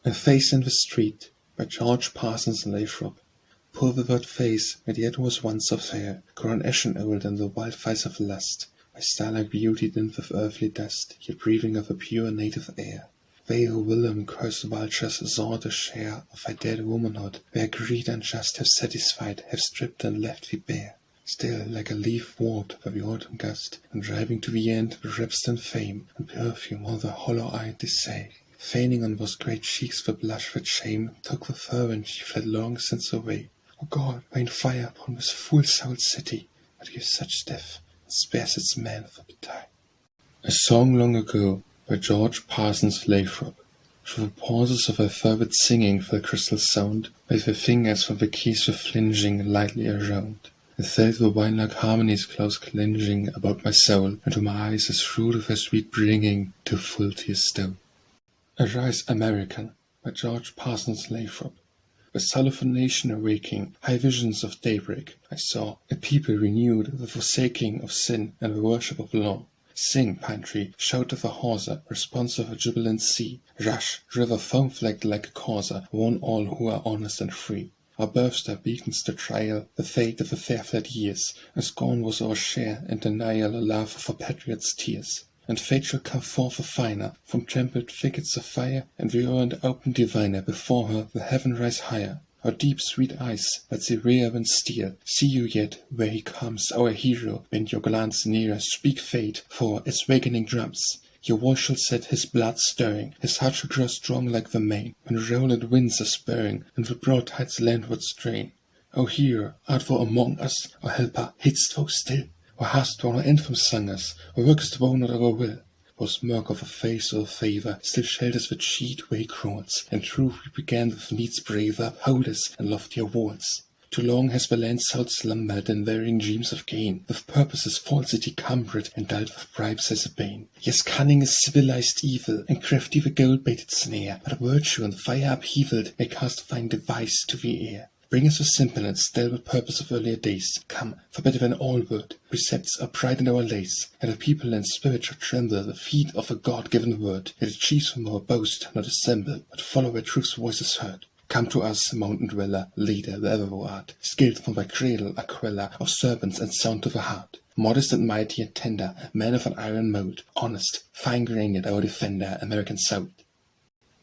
A Face in the Street by George Parsons Lathrop. Poor withered face, that yet was once so fair, grown ashen old in the wildfires of lust, by starlike beauty dimmed with earthly dust, yet breathing of a pure native air. They who whilom cursed vultures sought a share of thy dead womanhood, where greed unjust have satisfied, have stripped and left thee bare. Still, like a leaf warped by the autumn gust, and driving to the end with ripston fame, and perfume all the hollow-eyed decay. Feigning on those great cheeks the blush that shame took the fervent she fled long since away. O God, rain fire upon this fool-souled city, that gives such death, and spares its men for the time. A Song Long Ago by George Parsons Lathrop. Through the pauses of her fervid singing fell crystal sound, with her fingers from the keys were flinging lightly around. I felt the wine-like harmonies close clinching about my soul, and to my eyes as fruit of her sweet bringing to full tears stole. Arise, American by George Parsons Lathrop. The soul of a nation awaking, high visions of daybreak, I saw a people renewed, the forsaking of sin and the worship of law. Sing, pine tree, shout of a hawser, response of a jubilant sea. Rush, river foam-flecked like a courser, warn all who are honest and free. Our birthstar beacons the trial, the fate of the fair-fled years, and scorn was our share, and denial a love of a patriot's tears. And fate shall come forth a finer, from trampled thickets of fire, and the earned open diviner, before her the heaven rise higher. Our deep sweet eyes, that see rare and steel, see you yet, where he comes, our hero, bend your glance nearer, speak fate, for its wakening drums. Your voice shall set his blood stirring, his heart shall grow strong like the main, when rolling winds are spurring, and the broad tides landward strain. O hero, art thou among us, O helper, hidst thou still? Or hast thou no anthem sung us, or workest thou not our will? For smirk of a face or favour still shelters the cheat where he crawls, and truth we began with needs braver, uphold us and loftier walls. Too long has the land south slumbered in varying dreams of gain, with purposes falsity cumbered, and dulled with bribes as a bane. Yes, cunning is civilized evil, and crafty the gold-baited snare, but virtue and fire upheavaled may cast fine device to the air. Bring us the simple and stalwart purpose of earlier days. Come, for better than all word, precepts are pride in our lays, and a people and spirit shall tremble at the feet of a God-given word. Yet the chiefs from our boast not assemble, but follow where truth's voice is heard. Come to us, mountain dweller, leader, wherever thou art, skilled from thy cradle, a queller of serpents and sound to the heart. Modest and mighty and tender, man of an iron mold, honest, fine-grained yet our defender, American South.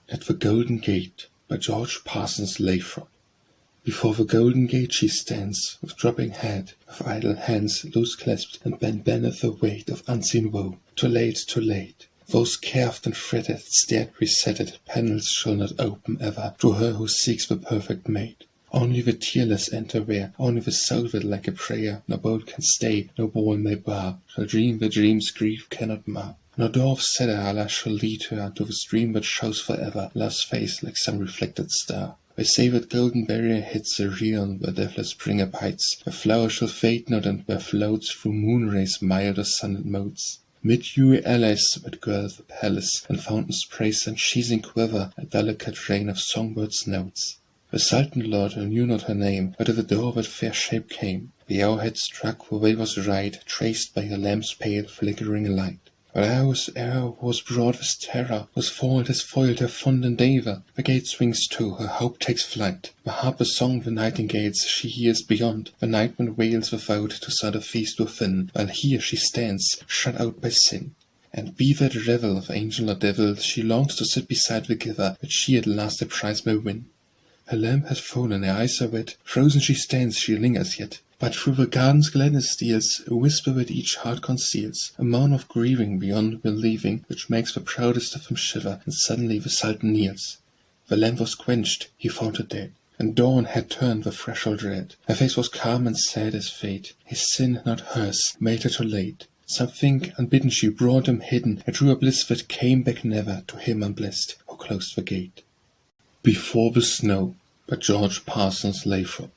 At the Golden Gate by George Parsons Lathrop. Before the golden gate she stands, with dropping head, with idle hands loose clasped, and bent beneath the weight of unseen woe. Too late, too late. Those carved and fretted, stared resetted panels shall not open ever to her who seeks the perfect mate. Only the tearless enter where, only the soul that like a prayer, no bolt can stay, no wall may bar, shall dream the dreams grief cannot mar. No door of cedar alas shall lead her to the stream that shows forever love's face like some reflected star. They say that golden barrier hits the realm where deathless spring abides, where flowers shall fade not and where floats through moonrays mild or sunlit modes. Mid dewy alleys that girt the palace, and fountains praise and sheezing quiver a delicate rain of songbirds' notes. The Sultan lord who knew not her name, but to the door that fair shape came. The hour had struck, the way was right, traced by her lamp's pale flickering light. But whose hour was broad with terror, whose fault has foiled her fond endeavour. The gate swings to, her hope takes flight. The harp the song the nightingales she hears beyond. The nightwind wails without to sound a feast within, while here she stands, shut out by sin. And be that revel of angel or devil, she longs to sit beside the giver, that she at last a prize may win. Her lamp has fallen, her eyes are wet, frozen she stands, she lingers yet. But through the garden's gladness steals, a whisper that each heart conceals, a moan of grieving beyond believing, which makes the proudest of them shiver, and suddenly the Sultan kneels. The lamp was quenched, he found her dead, and dawn had turned the threshold red. Her face was calm and sad as fate, his sin, not hers, made her too late. Something unbidden she brought him hidden, a truer bliss that came back never to him unblessed, who closed the gate. Before the Snow by George Parsons Lathrop.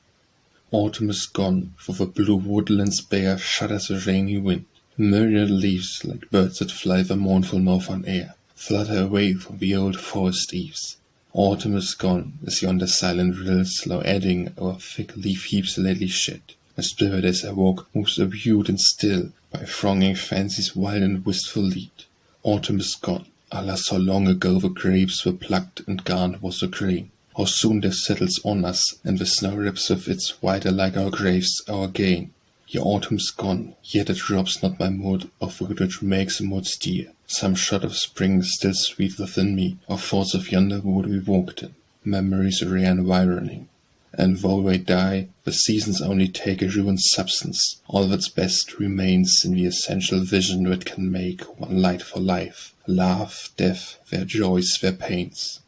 Autumn is gone, for the blue woodlands bare shudders the rainy wind. Myriad leaves, like birds that fly the mournful northern air, flutter away from the old forest eaves. Autumn is gone, as yonder silent rills slow adding o'er thick leaf heaps lately shed. My spirit as I walk moves abused and still, by thronging fancies wild and wistful lead. Autumn is gone, Alas, how long ago the grapes were plucked and gone was the grain. How soon death settles on us, and the snow rips with its white alike our graves, our gain. Your autumn's gone, yet it robs not my mood of food which makes the mood dear. Some shot of spring is still sweet within me, of thoughts of yonder wood we walked in, memories rare environing. And though they die, the seasons only take a ruined substance. All that's best remains in the essential vision that can make one light for life. Love, death, their joys, their pains.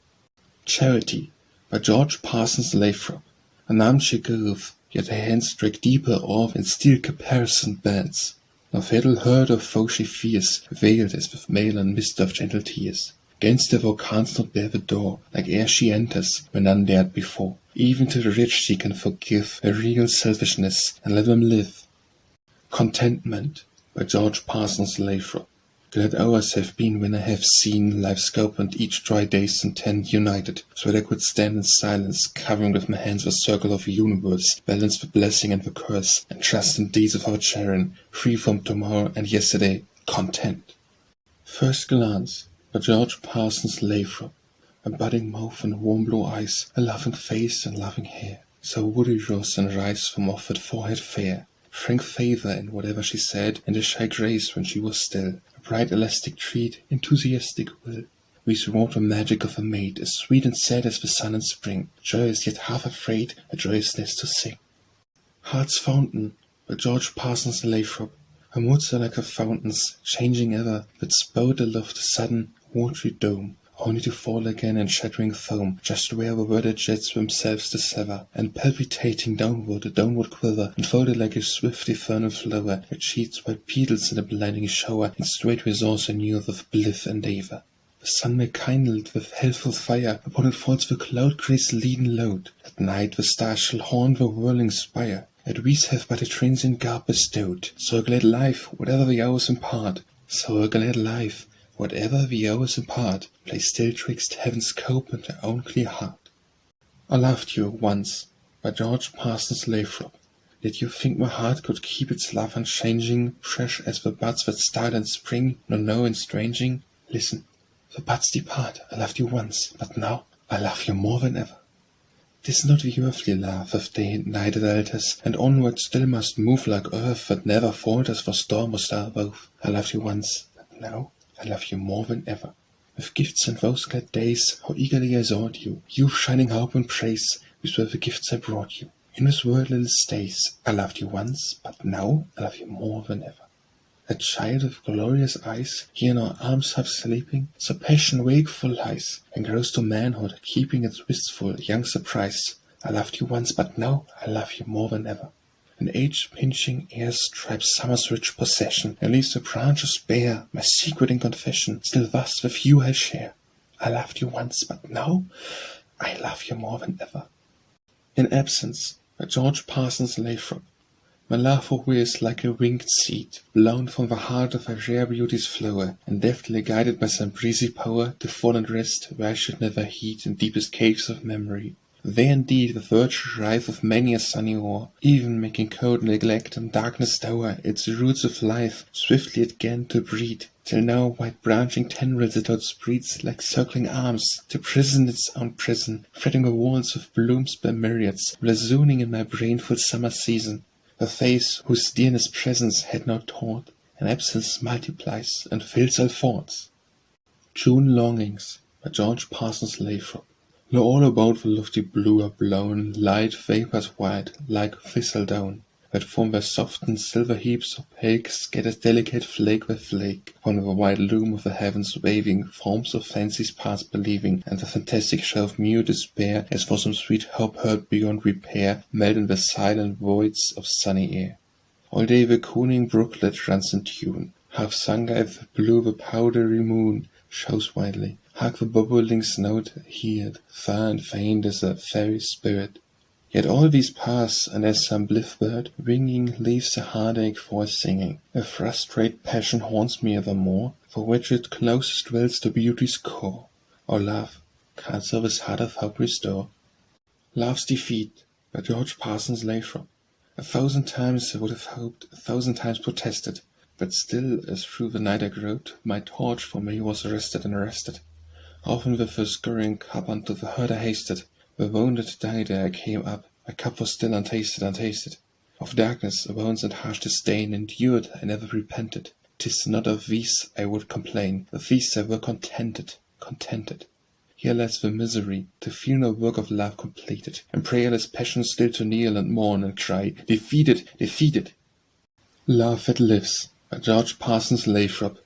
Charity, by George Parsons Lathrop. A name she gave, yet her hands drag deeper off in steel caparisoned bands. No fatal hurt or foe she fears, veiled as with mail and mist of gentle tears. Gainst her thou canst not bear the door, like ere she enters, when none dared before. Even to the rich she can forgive her real selfishness, and let them live. Contentment, by George Parsons Lathrop. Glad hours have been when I have seen life scope and each dry day's intent united, so that I could stand in silence, covering with my hands the circle of the universe, balance the blessing and the curse, and trust in deeds without sharing, free from tomorrow and yesterday, content. First glance, by George Parsons Lathrop. A budding mouth and warm blue eyes, a laughing face and laughing hair, so woody rose and rise from off that forehead fair. Frank favor in whatever she said, and a shy grace when she was still. A bright elastic treat, enthusiastic will. These wrought the magic of a maid, as sweet and sad as the sun in spring, joyous yet half afraid, a joyousness to sing. Heart's Fountain, by George Parsons Lathrop. Her moods are like her fountains, changing ever, that spout aloft the sudden, watery dome, only to fall again in shattering foam, just where the worded jets themselves dissever, and palpitating downward, a downward quiver, enfolded like a swift eternal flower, that sheets white petals in a blinding shower, in straight resource anew of blithe endeavour. The sun may kindled with healthful fire, upon it falls the cloud-graced leaden load. At night the stars shall haunt the whirling spire. At we have but a transient garb bestowed, so a glad life, whatever the hours impart, so a glad life, whatever the hours impart, play still twixt heaven's scope and her own clear heart. I loved you once, by George Parsons Lathrop. Did you think my heart could keep its love unchanging, fresh as the buds that start in spring, nor know estranging? Listen, the buds depart, I loved you once, but now I love you more than ever. 'Tis not the earthly love of day and night that alters, and onward still must move like earth that never falters for storm or star both. I loved you once, but now I love you more than ever. With gifts and those glad days, how eagerly I sought you, youth shining hope and praise, these were the gifts I brought you. In this world little stays, I loved you once, but now I love you more than ever. A child with glorious eyes, here in our arms half sleeping, so passion wakeful lies, and grows to manhood, keeping its wistful, young surprise. I loved you once, but now I love you more than ever. An age-pinching air stripes summer's rich possession, and leaves the branches bare, my secret in confession, still thus with you I'll share. I loved you once, but now I love you more than ever. In Absence, by George Parsons Lathrop. My love for her is like a winged seed, blown from the heart of a rare beauty's flower, and deftly guided by some breezy power to fall and rest where I should never heed in deepest caves of memory. There indeed the virtue rife of many a sunny hour, even making cold neglect and darkness dower its roots of life, swiftly it 'gan to breed, till now white branching tendrils it outspreads like circling arms, to prison its own prison, fretting the walls of blooms by myriads, lasooning in my brain full summer season. The face whose dearness presence had not taught, and absence multiplies and fills all thoughts. June Longings, by George Parsons Lathrop. Lo all about the lofty blue are blown light vapours white, like thistledown, that from their softened silver heaps opaque scatters delicate flake by flake, upon the white loom of the heavens waving, forms of fancies past believing, and the fantastic show of mute despair, as for some sweet hope heard beyond repair, melt in the silent voids of sunny air. All day the cooning brooklet runs in tune, half sunk at the blue the powdery moon shows widely. Hark the bobolink's note heard, far and faint as a fairy spirit. Yet all these pass, and as some blithe bird, winging, leaves a heartache for his singing. A frustrate passion haunts me evermore, for which it closest dwells to beauty's core. O love, canst thou this heart of hope restore? Love's Defeat, by George Parsons Lathrop. 1,000 times I would have hoped, 1,000 times protested, But still, as through the night I groped, my torch for me was arrested and arrested. Often with a scurrying cup unto the herd I hasted. The wounded died ere I came up, my cup was still untasted, untasted. Of darkness, wounds and harsh disdain endured, I never repented. 'Tis not of these I would complain, of these I were contented, contented. Here lies the misery, to feel no work of love completed, and prayerless passion still to kneel and mourn and cry, defeated, defeated. Love that lives, by George Parsons Lathrop.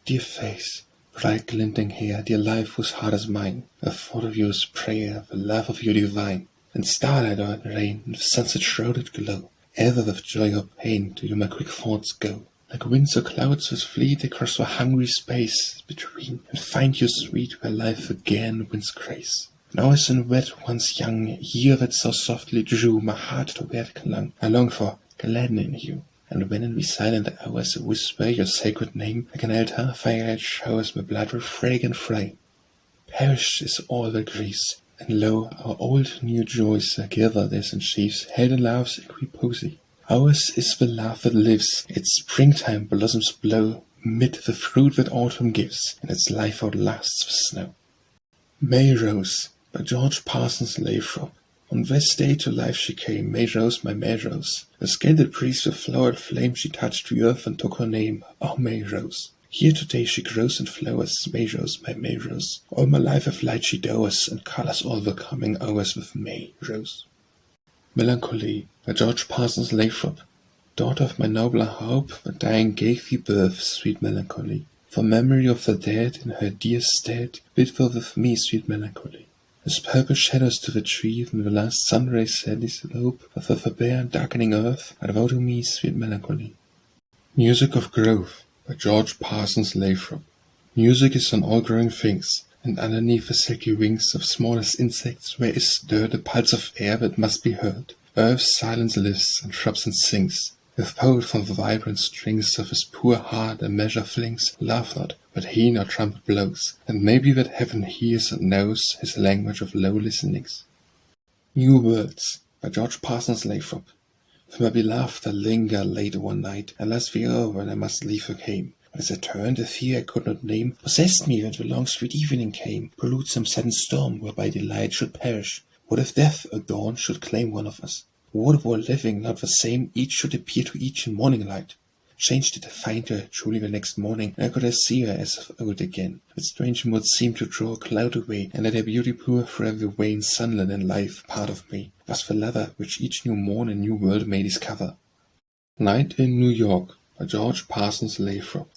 Dear face, bright glinting hair, dear life whose heart is mine, the thought of you is prayer, the love of you divine. In starlight or in rain, in sunset shrouded glow, ever with joy or pain do you my quick thoughts go. Like winds or clouds with fleet across the hungry space between, and find you sweet where life again wins grace. Now as in wet once young, year that so softly drew my heart to where it clung, I long for gladdening you. And when in these silent hours I whisper your sacred name, like an altar firelight showers my blood with fragrant flame. Perished is all that grieves, and lo, our old new joys are gathered as in sheaves, held in love's equipoise. Ours is the love that lives, its springtime blossoms blow, mid the fruit that autumn gives, and its life outlasts the snow. May Rose, by George Parsons Lathrop. On this day to life she came, May Rose, my May Rose. The scalded breeze with flowered flame she touched the earth and took her name, oh May Rose. Here today she grows and flowers, May Rose, my May Rose. All my life of light she dowers, and colours all the coming hours with May Rose. Melancholy, by George Parsons Lathrop. Daughter of my nobler hope, the dying gave thee birth, sweet Melancholy. For memory of the dead, in her dear stead, bid for with me, sweet Melancholy. As purple shadows to the tree, when the last sunrays sadly slope, of the bare and darkening earth, I vow to me, sweet Melancholy. Music of Growth, by George Parsons Lathrop. Music is on all growing things, and underneath the silky wings of smallest insects where is stirred the pulse of air that must be heard. Earth's silence lives, and throbs and sings. With poet from the vibrant strings of his poor heart a measure flings, laugh not, but he nor trumpet blows, and maybe that heaven hears and knows his language of low listenings. New Worlds, by George Parsons Lathrop. With my beloved I linger late one night, and last the hour when I must leave her came. But as I turned, a fear I could not name possessed me when the long sweet evening came, pollute some sudden storm whereby delight should perish. What if death or dawn should claim one of us? What if while living not the same, each should appear to each in morning light? Changed did I find her truly the next morning, and I could see her as of old again. But strange mood seemed to draw a cloud away, and let her beauty pour through every vein sunlit and life part of me. Was the lover which each new morn a new world may discover. Night in New York, by George Parsons Lathrop.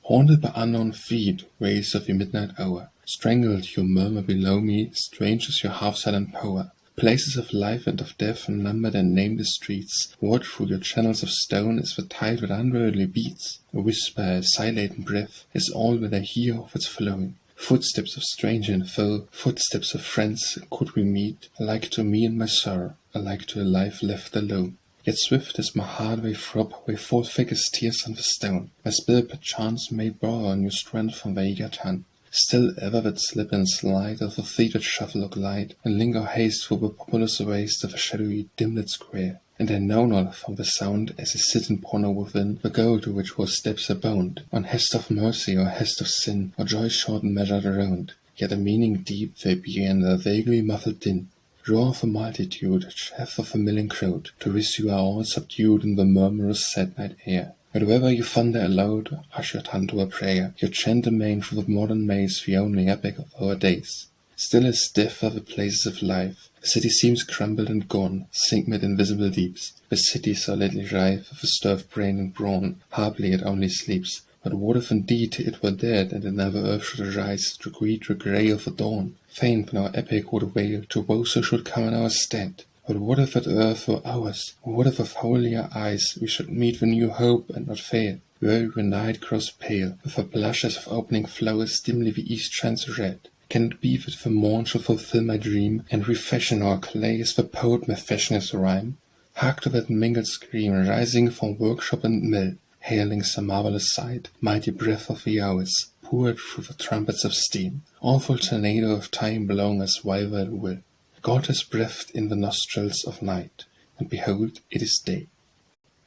Haunted by unknown feet, ways of the midnight hour, strangled you murmur below me, strange is your half-silent power. Places of life and of death, unnumbered and nameless streets, what through your channels of stone is the tide that unworldly beats? A whisper, a sigh-laden breath, is all that I hear of its flowing. Footsteps of stranger and foe, footsteps of friends, could we meet, alike to me and my sorrow, alike to a life left alone. Yet swift as my heart they throb, they fall thick as tears on the stone. My spirit perchance may borrow new strength from the eager tongue. Still ever that slip and slide of the theatre shuffle or glide, and linger haste through the populous waste of a shadowy dim-lit square. And I know not from the sound, as I sit and ponder within, the goal to which our steps are bound, on hest of mercy or hest of sin, or joy short and measured around. Yet a meaning deep they be in their vaguely muffled din. Roar of a multitude, chaff of a milling crowd, to which you are all subdued in the murmurous sad night air. But wherever you thunder aloud, hush your tongue to a prayer, you chant amain through the modern maze the only epic of our days. Still as death are the places of life, the city seems crumbled and gone, sink mid invisible deeps. The city solidly rife, with a stir of brain and brawn, haply it only sleeps. But what if indeed it were dead, and another earth should arise, to greet the grey of the dawn? Fain when our epic would wail, to woes who should come in our stead. But what if that earth were ours? What if with holier eyes we should meet the new hope and not fail? Where the night grows pale, with the blushes of opening flowers dimly the east shines red. Can it be that the morn shall fulfil my dream, and refashion our clay as the poet may fashion his rhyme? Hark to that mingled scream, rising from workshop and mill, hailing some marvelous sight, mighty breath of the hours, poured through the trumpets of steam, awful tornado of time blowing as wild at will. God has breathed in the nostrils of night, and behold, it is day.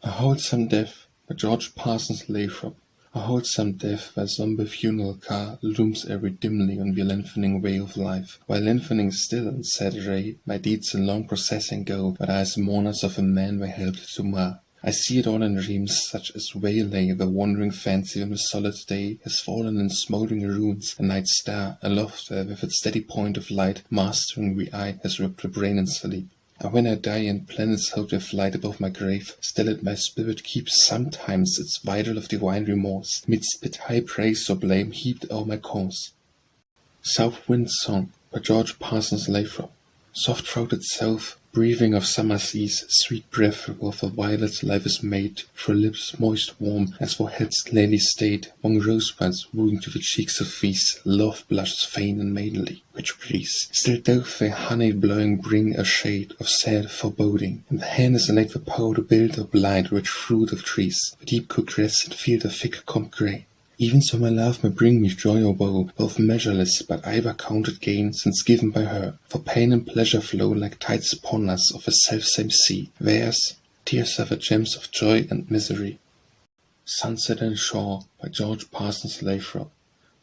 A Wholesome Death, by George Parsons Lathrop. A wholesome death, where zombie funeral car looms ever dimly on the lengthening way of life, while lengthening still and sad ray, my deeds in long processing go, but I as mourners of a man they helped to mar. I see it all in dreams, such as waylay the wandering fancy when the solid day has fallen in smouldering ruins, a night star, aloft there with its steady point of light, mastering the eye, has ripped the brain in sleep. And when I die and planets hold their flight above my grave, still it my spirit keeps sometimes its vigil of divine remorse, midst bit high praise or blame heaped o'er my cause. South Wind Song by George Parsons Lathrop. Soft-throated south, breathing of summer seas, sweet breath of a violet life is made, through lips moist warm as for head's lily state, among rosebuds wooing to the cheeks of these, love blushes faint and maidenly, which breeze. Still doth their honey blowing bring a shade of sad foreboding, and the hand is laid the power to build or blind rich fruit of trees, the deep cooked grass and field of thick comb grey. Even so my love may bring me joy or woe, both measureless, but ever counted gain, since given by her. For pain and pleasure flow like tides upon us of a selfsame sea. Theirs, tears are the gems of joy and misery. Sunset and Shore by George Parsons Lathrop.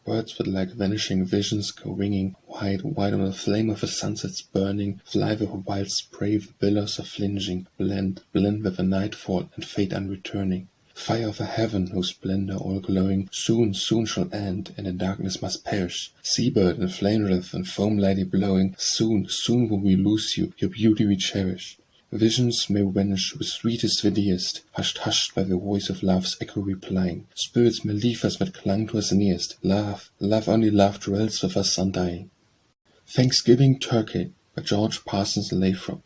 Words that like vanishing visions go winging, wide, wide on the flame of the sunset's burning, fly with a wild spray the billows are flinging, blend with the nightfall and fate unreturning. Fire of a heaven whose splendor all glowing, soon shall end, and in darkness must perish. Seabird and flame wreath and foam lady blowing, soon will we lose you, your beauty we cherish. Visions may vanish with sweetest the dearest, hushed by the voice of love's echo replying. Spirits may leave us that clung to us nearest. Love, only love dwells with us undying. Thanksgiving Turkey by George Parsons Lathrop.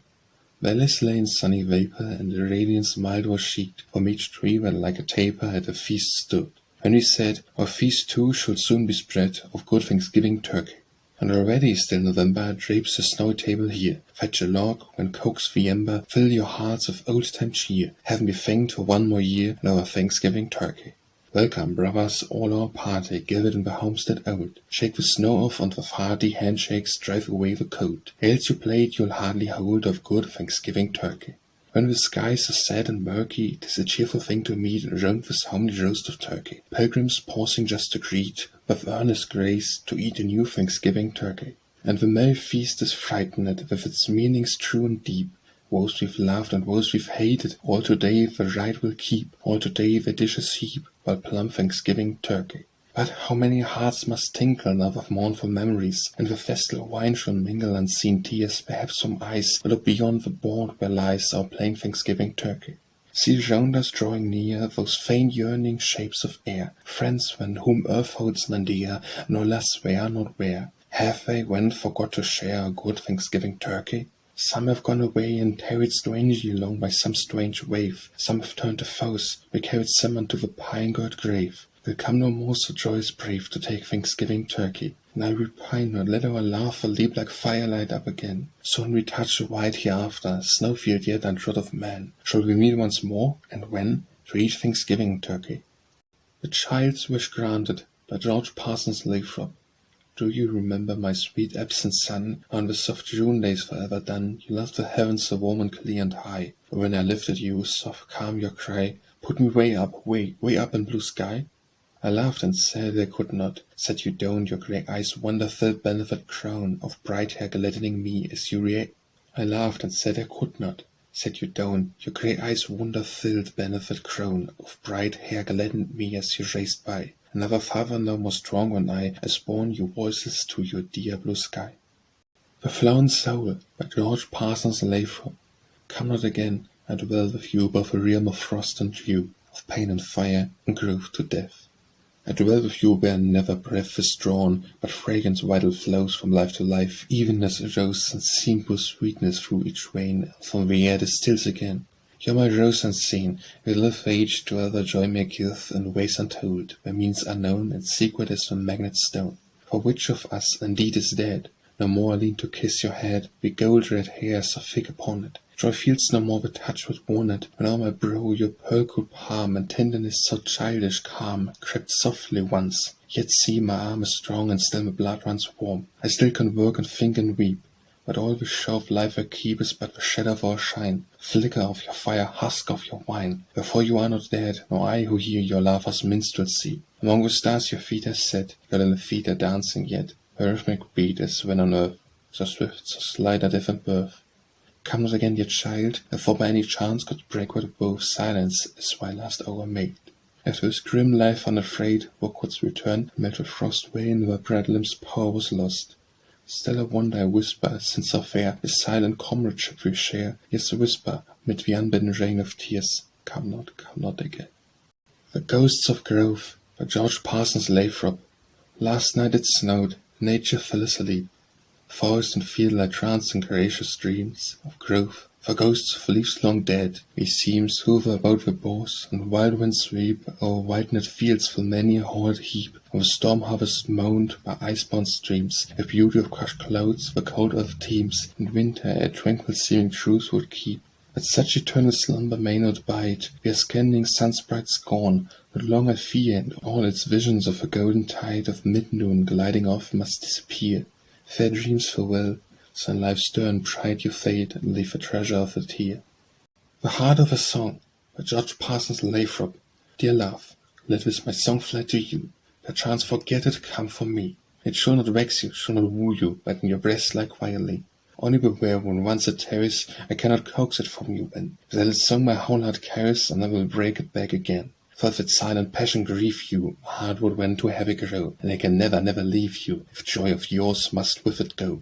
Valleys lay in sunny vapor, and the radiance mild was sheet from each tree where like a taper at a feast stood. And we said, our feast too should soon be spread of good Thanksgiving turkey. And already still November drapes the snowy table here. Fetch a log, when coax the ember, fill your hearts with old-time cheer. Heaven be thanked for one more year and our Thanksgiving turkey. Welcome, brothers, all our party, gathered in the homestead old. Shake the snow off, and with hearty handshakes drive away the cold. Else your plate you'll hardly hold of good Thanksgiving turkey. When the skies are sad and murky, 'tis a cheerful thing to meet around this homely roast of turkey. Pilgrims pausing just to greet, with earnest grace, to eat a new Thanksgiving turkey. And the merry feast is frightened with its meanings true and deep. Woes we've loved and woes we've hated, all today the right will keep, all today the dishes heap, while plump Thanksgiving turkey. But how many hearts must tinkle now with mournful memories, and the festal wine shall mingle unseen tears, perhaps from eyes that look beyond the board where lies our plain Thanksgiving turkey. See round us drawing near those faint yearning shapes of air, friends when whom earth holds none dear, nor less where not where. Have they when forgot to share a good Thanksgiving turkey? Some have gone away and tarried strangely along by some strange wave. Some have turned to foes, we carried some unto the pine-girt grave. Will come no more so joyous brave to take Thanksgiving turkey. And I repine not, let our laughter leap like firelight up again. Soon we touch the white hereafter, snowfield yet untrod of man. Shall we meet once more, and when? To eat Thanksgiving turkey. The Child's Wish Granted by George Parsons Lathrop. Do you remember my sweet absent son? On the soft June days forever done, you loved the heavens so warm and clear and high. But when I lifted you, soft calm your cry, put me way up in blue sky? I laughed and said I could not, said you don't, your grey eyes wonder-filled benefit crown of bright hair gladdening me as you I laughed and said I could not, said you don't, your grey eyes wonder-filled benefit crown of bright hair gladdened me as you raced by. Another father no more strong than I, as borne your voices to your dear blue sky. The Flown Soul by George Parsons Lathrop. Come not again, I dwell with you above a realm of frost and dew, of pain and fire, and growth to death. I dwell with you where never breath is drawn, but fragrance vital flows from life to life, even as a rose and simple sweetness through each vein from the air distills again. You're my rose unseen, we live age to other joy may give in ways untold, by means unknown and secret as the magnet stone. For which of us indeed is dead? No more I lean to kiss your head, we gold-red hairs are thick upon it. Joy feels no more the touch that worn it, when on my brow your pearl-cool palm and tenderness so childish calm crept softly once. Yet see, my arm is strong and still my blood runs warm. I still can work and think and weep. but all the show of life I keep is but the shadow of our shine, flicker of your fire, husk of your wine. Wherefore you are not dead, nor I who hear your laughter's minstrelsy. Among the stars your feet are set, your little feet are dancing yet. The rhythmic beat is when on earth, so swift, so slight at different birth. Come not again, dear child, for by any chance could break what both silence is my last hour made. After this grim life unafraid, what couldst return, melt the frost wane, where bright limbs' power was lost. Still I wonder, I whisper, since so fair is silent comradeship we share, yes, whisper, mid the unbidden rain of tears, come not again. The Ghosts of Grove, by George Parsons Lathrop. Last night it snowed, nature fell asleep. Forest and field lie tranced in gracious dreams of growth. For ghosts of leaves long dead, meseems, hover about the boughs, and wild winds sweep o'er whitened fields full many a hollowed heap, and the storm harvest moaned by ice-bound streams, a beauty of crushed clouds the cold earth teems, and winter a tranquil seeming truce would keep. But such eternal slumber may not bide, we are scanning sun's bright scorn, not long I fear, and all its visions of a golden tide of mid-noon gliding off must disappear. Fair dreams farewell, so in life's stern pride you fade, and leave a treasure of a tear. The Heart of a Song, by George Parsons Lathrop. Dear love, let this my song fly to you, perchance forget it come from me. It shall not vex you, shall not woo you, but in your breast lie quietly. Only beware, when once it tarries, I cannot coax it from you when, that its song my whole heart carries, and I will break it back again. For if its silent passion grieve you, my heart would then too heavy grow, and I can never leave you, if joy of yours must with it go.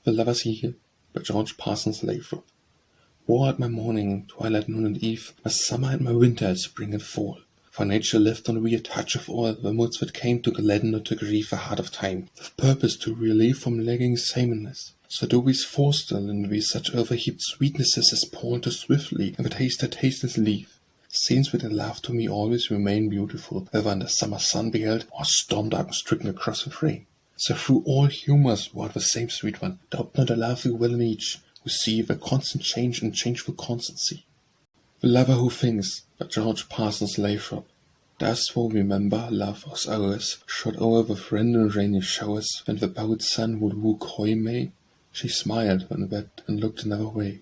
The Lover's Year, by George Parsons Lathrop. War at my morning, twilight, noon, and eve, my summer and my winter at spring and fall. For nature left on we a touch of all the moods that came to gladden or to grieve the heart of time, with purpose to relieve from lagging sameness. So do we forestill in we such overheaped sweetnesses as pour too swiftly, and the taste that tasteless leave. Scenes with a love to me always remain beautiful, whether under summer sun beheld, or storm dark stricken across with rain. So through all humours ward the same sweet one, doubt not I love thee well in each, who see the constant change and changeful constancy. The Lover Who Thinks, by George Parsons Lathrop. Dost thou remember, love, those hours, shot o'er with random rainy showers, when the bowed sun would woo coy May? She smiled when wept and looked another way.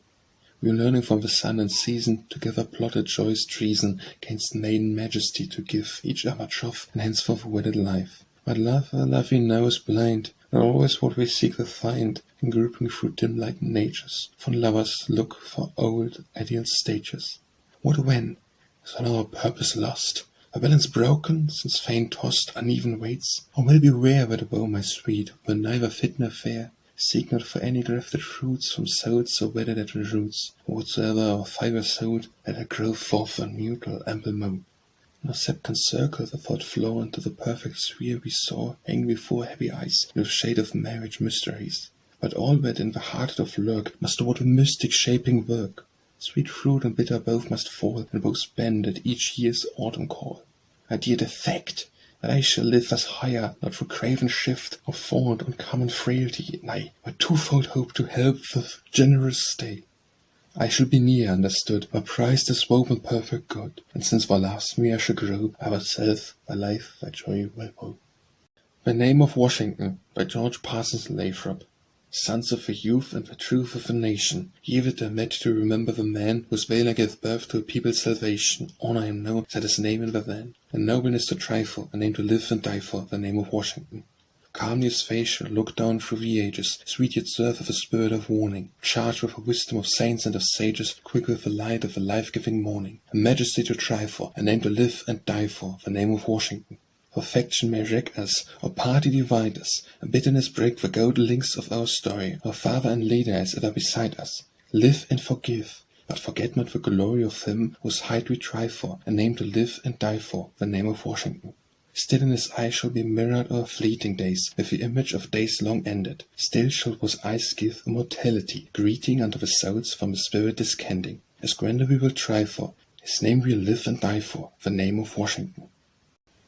We learning from the sun and season, together plotted joyous treason, gainst maiden majesty to give each other troth, and henceforth wedded life. But love we know is blind, and always what we seek to find, in groping through dim light natures, fond lovers look for old ideal stages. What when? Is all our purpose lost? A balance broken, since fame tossed uneven weights? Or will beware where the bow my sweet will neither fit nor fair? Seek not for any grafted fruits from souls so wedded at the roots, or whatsoever our fibre sowed, let it grow forth on mutual ample mode. Nor sap can circle the thought flow into the perfect sphere we saw hang before happy eyes, no shade of marriage mysteries. But all that in the heart of lurk must toward a mystic shaping work. Sweet fruit and bitter both must fall, and both bend at each year's autumn call. Idea the fact that I shall live as higher, not for craven shift, or fault on common frailty, nay, but twofold hope to help the generous stay. I shall be near understood, where prized is woven perfect good, and since thou lovest me I shall grow, by thyself, by life, thy joy will grow. The Name of Washington, by George Parsons Lathrop. Sons of the youth and the truth of the nation, ye that are met to remember the man whose valor gave birth to a people's salvation, honor him now, set his name in the van, and nobleness to trifle, a name to live and die for, the name of Washington. Calmly his face shall look down through the ages, sweet yet serve of a spirit of warning, charged with the wisdom of saints and of sages, quick with the light of a life-giving morning, a majesty to try for, a name to live and die for, the name of Washington. For faction may wreck us, or party divide us, and bitterness break the golden links of our story. Our father and leader is ever beside us. Live and forgive, but forget not the glory of him whose height we try for, a name to live and die for, the name of Washington. Still in his eye shall be mirrored our fleeting days, with the image of days long ended. Still shall those eyes give immortality, greeting unto the souls from the spirit descending. His grandeur we will try for, his name we'll live and die for, the name of Washington.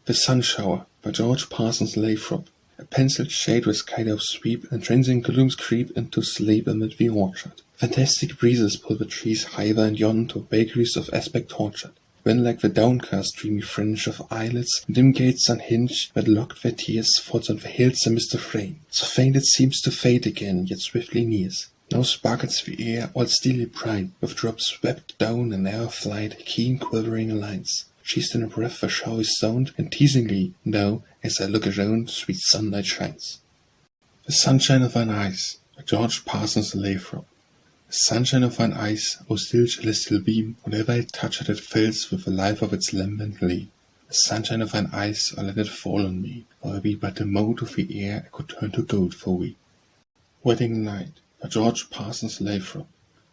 The Sun Shower, by George Parsons Lathrop. A penciled shade with kite-off sweep, and transient glooms creep into sleep amid the orchard. Fantastic breezes pull the trees hither and yon to bakeries of aspect tortured. When like the downcast dreamy fringe of eyelids, dim gates unhinged, that locked their tears, falls on the hills a mist of rain, so faint it seems to fade again, yet swiftly nears. Now sparkles the air, all steely bright, with drops swept down in air of flight, keen quivering lines. She's in a breath the shower is sound, and teasingly, now, as I look around, sweet sunlight shines. The sunshine of thine eyes, by George Parsons Lathrop. The sunshine of thine eyes, O still celestial beam, whenever I touch it, it fills with the life of its lambent gleam. The sunshine of thine eyes, O let it fall on me, or I be but the mote of the air I could turn to gold for thee. Wedding Night, by George Parsons Lathrop.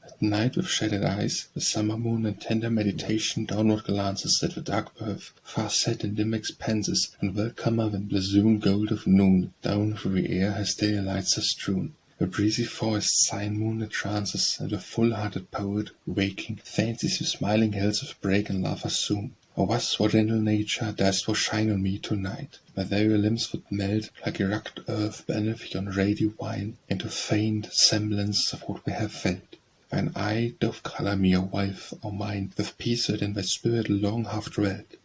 At night with shaded eyes, the summer moon in tender meditation downward glances at the dark earth, far set in dim expanses, and welcomer than blazoned gold of noon, down through the air her steady lights are strewn. The breezy forest sign moonlit trances, and the full-hearted poet, waking, fancies the smiling hills of brake and lava soon. O was what gentle nature dar'st thou shine on me to-night, my very limbs would melt, like a rugged earth beneath yon ray divine, into faint semblance of what we have felt. Thine eye doth colour me, O wife, O mine, with peace within thy spirit long half dwelt.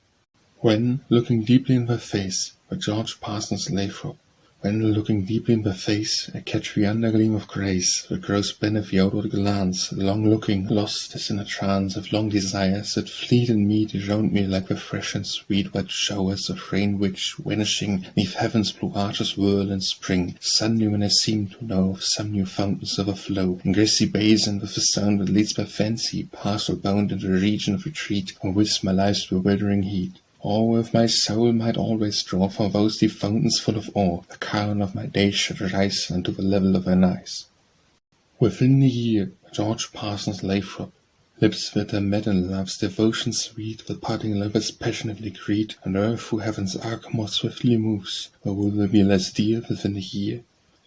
When, looking deeply in thy face, by George Parsons Lathrop, when, looking deeply in thy face, I catch the undergleam of grace that grows beneath the outward glance, long looking, lost as in a trance of long desires that fleet and meet around me like the fresh and sweet white showers of rain which, vanishing, 'neath heaven's blue arches whirl in spring, suddenly when I seem to know of some new fountain's overflow, in grassy basin with a sound that leads by fancy, pastoral bound into a region of retreat, from which my life's bewildering heat. Or if my soul might always draw from those deep fountains full of awe, the current of my days should rise unto the level of thine eyes. Within the year, by George Parsons Lathrop. Lips that are met in love's devotion sweet, with parting lovers passionately greet, on earth who heaven's arc more swiftly moves, or will there be less dear within the year?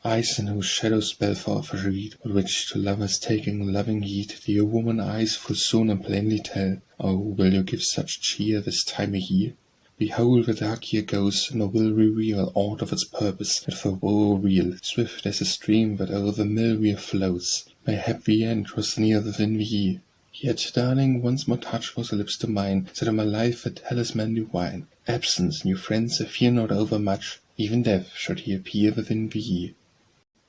Eyes in whose shadows spell forth a reed, with which to lovers taking loving heed, dear woman eyes full soon and plainly tell, oh, will you give such cheer this time o' year? Behold, the dark year goes, nor will reveal aught of its purpose, that for woe real, swift as a stream that o'er the mill weir flows, mayhap the end was near within the year. Yet, darling, once more touch those lips to mine, set on my life a talisman divine. Absence, new friends, I fear not overmuch, even death should he appear within the year.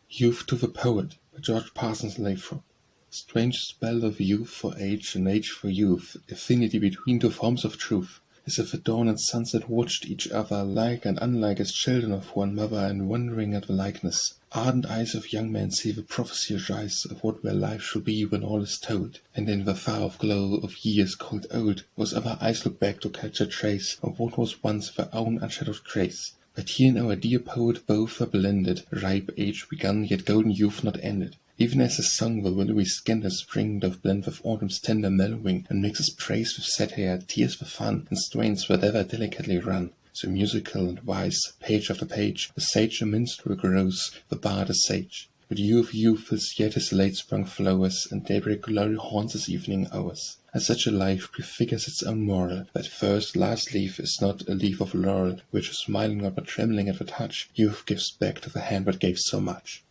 Youth to the Poet, by George Parsons Lathrop. Strange spell of youth for age and age for youth, affinity between two forms of truth, as if the dawn and sunset watched each other, like and unlike as children of one mother, and wondering at the likeness. Ardent eyes of young men see the prophecy rise of what their life shall be when all is told, and in the far-off glow of years called old, those other eyes look back to catch a trace of what was once their own unshadowed grace. But here in our dear poet both are blended, ripe age begun, yet golden youth not ended. Even as a song the willowy skin of spring doth blend with autumn's tender mellowing, and mixes praise with satire, tears with fun, and strains that ever delicately run. So musical and wise, page after page, the sage a minstrel grows, the bard a sage. But you of youth fills yet his late-sprung flowers, and daybreak glory haunts his evening hours. And such a life prefigures its own moral, that first, last leaf is not a leaf of laurel, which, smiling not but trembling at the touch, youth gives back to the hand that gave so much.